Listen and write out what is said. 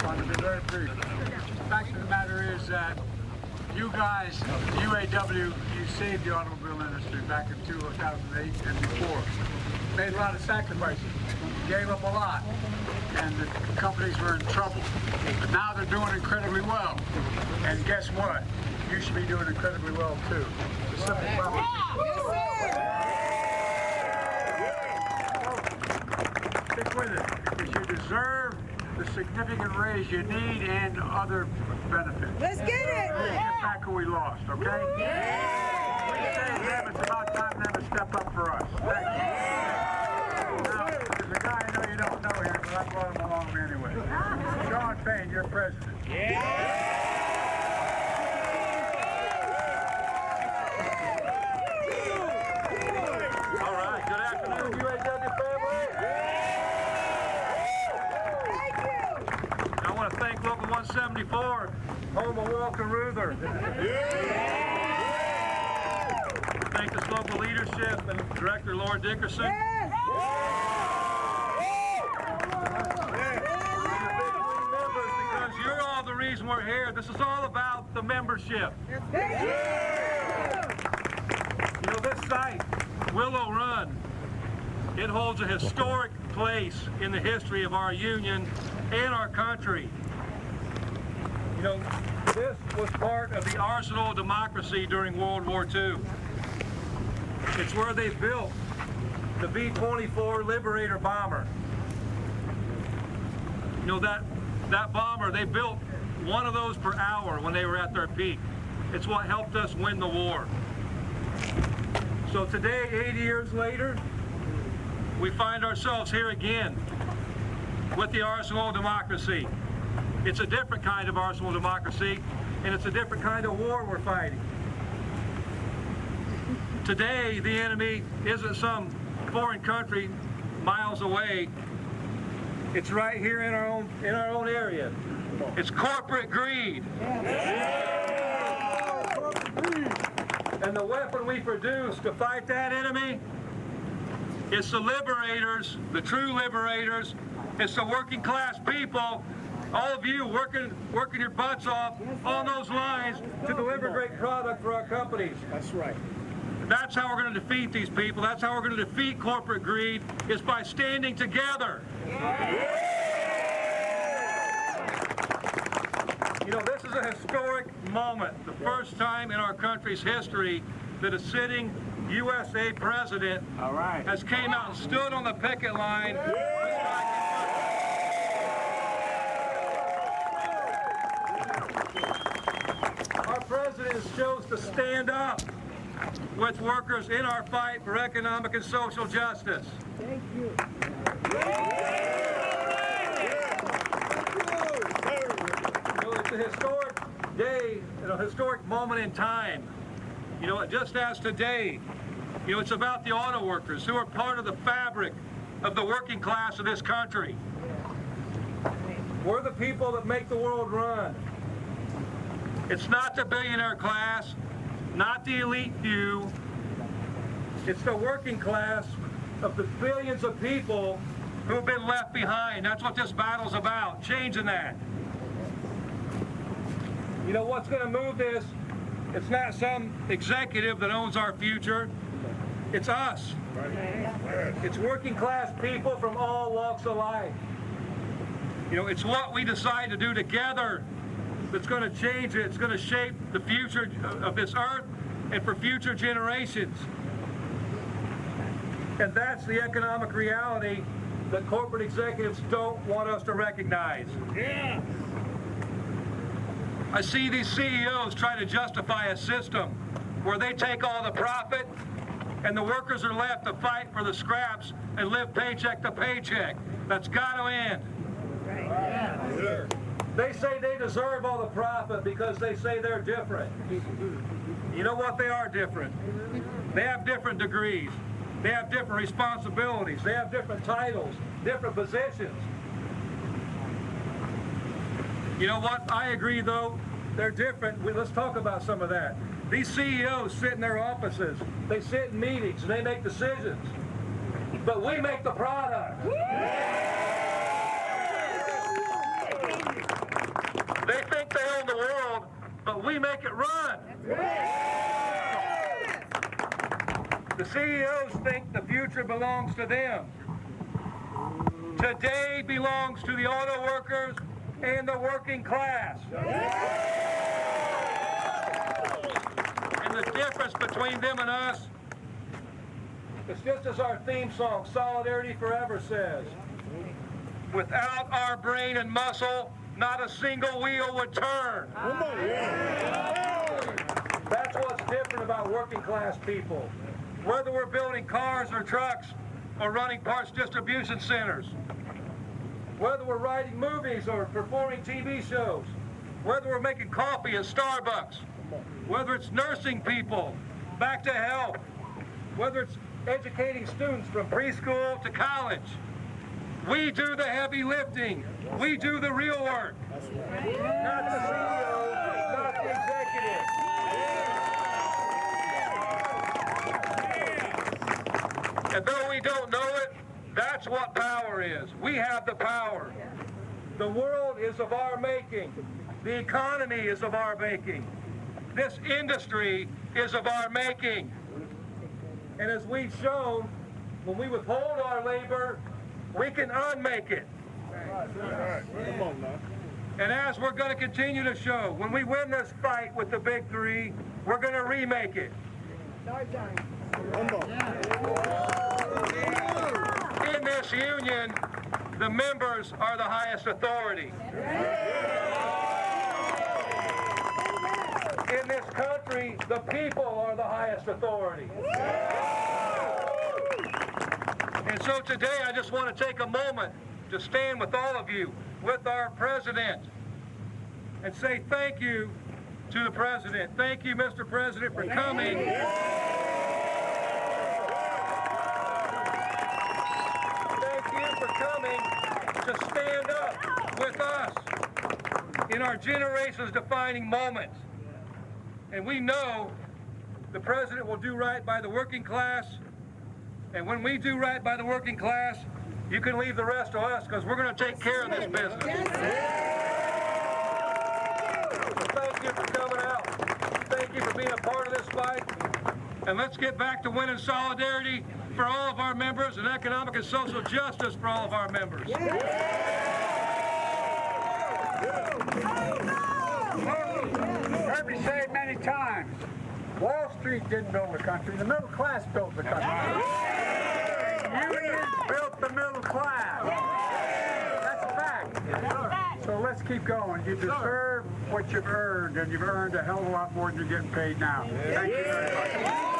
want to be very brief. The fact of the matter is that you guys, the UAW, you saved the automobile industry back in 2008 and before. Made a lot of sacrifices, gave up a lot, and the companies were in trouble. But now they're doing incredibly well. And guess what? You should be doing incredibly well too. The simple problem. Stick with it, because you deserve the significant raise you need and other benefits. Let's get it! Let's get back what we lost, okay? We say them, it's about time for them to step up for us. Thank you. Now, there's a guy I know you don't know here, but I brought him along anyway. Shawn Fain, your president. All right, good afternoon, UAW family. I want to thank Local 174, home of Walter Ruther. Thank this local leadership and Director Laura Dickerson. Because you're all the reason we're here. This is all about the membership. You know, this site, Willow Run, it holds a historic place in the history of our union and our country. You know, this was part of the arsenal of democracy during World War II. It's where they built the B-24 Liberator bomber. You know, that bomber, they built one of those per hour when they were at their peak. It's what helped us win the war. So today, 80 years later, we find ourselves here again with the arsenal of democracy. It's a different kind of arsenal of democracy, and it's a different kind of war we're fighting. Today, the enemy isn't some foreign country miles away. It's right here in our own area. It's corporate greed. And the weapon we produce to fight that enemy is the liberators, the true liberators. It's the working class people, all of you working your butts off on those lines to deliver great product for our companies. That's right. That's how we're going to defeat these people. That's how we're going to defeat corporate greed, is by standing together. You know, this is a historic moment, the first time in our country's history that a sitting USA president has came out and stood on the picket line. Our president has chose to stand up with workers in our fight for economic and social justice. Thank you. You know, it's a historic day and a historic moment in time. You know, just as today, you know, it's about the auto workers who are part of the fabric of the working class of this country. We're the people that make the world run. It's not the billionaire class, not the elite few. It's the working class of the billions of people who have been left behind. That's what this battle's about, changing that. You know what's going to move this? It's not some executive that owns our future. It's us. It's working class people from all walks of life. You know, it's what we decide to do together that's going to change it. It's going to shape the future of this earth and for future generations. And that's the economic reality that corporate executives don't want us to recognize. Yeah. I see these CEOs try to justify a system where they take all the profit and the workers are left to fight for the scraps and live paycheck to paycheck. That's got to end. Right. Yeah. Sure. They say they deserve all the profit because they say they're different. You know what? They are different. They have different degrees. They have different responsibilities. They have different titles, different positions. You know what? I agree, though. They're different. Let's talk about some of that. These CEOs sit in their offices. They sit in meetings and they make decisions. But we make the product. They think they own the world, but we make it run. The CEOs think the future belongs to them. Today belongs to the auto workers and the working class. And the difference between them and us is just as our theme song, Solidarity Forever, says. Without our brain and muscle, not a single wheel would turn. That's what's different about working class people. Whether we're building cars or trucks or running parts distribution centers, whether we're writing movies or performing TV shows, whether we're making coffee at Starbucks, whether it's nursing people back to health, whether it's educating students from preschool to college, we do the heavy lifting. We do the real work. Not the CEO, not the executive. And though we don't know it, that's what power is. We have the power. The world is of our making. The economy is of our making. This industry is of our making. And as we've shown, when we withhold our labor, we can unmake it. And as we're going to continue to show, when we win this fight with the big three, we're going to remake it. In this union, the members are the highest authority. In this country, the people are the highest authority. And so today, I just want to take a moment to stand with all of you, with our president, and say thank you to the president. Thank you, Mr. President, for coming. Thank you for coming to stand up with us in our generation's defining moments. And we know the president will do right by the working class. And when we do right by the working class, you can leave the rest to us because we're going to take care of this business. So thank you for coming out. Thank you for being a part of this fight. And let's get back to winning solidarity for all of our members and economic and social justice for all of our members. Heard me say it many times. Wall Street didn't build the country. The middle class built the country. Unions built the middle class. That's a fact. So let's keep going. You deserve what you've earned, and you've earned a hell of a lot more than you're getting paid now. Thank you very much.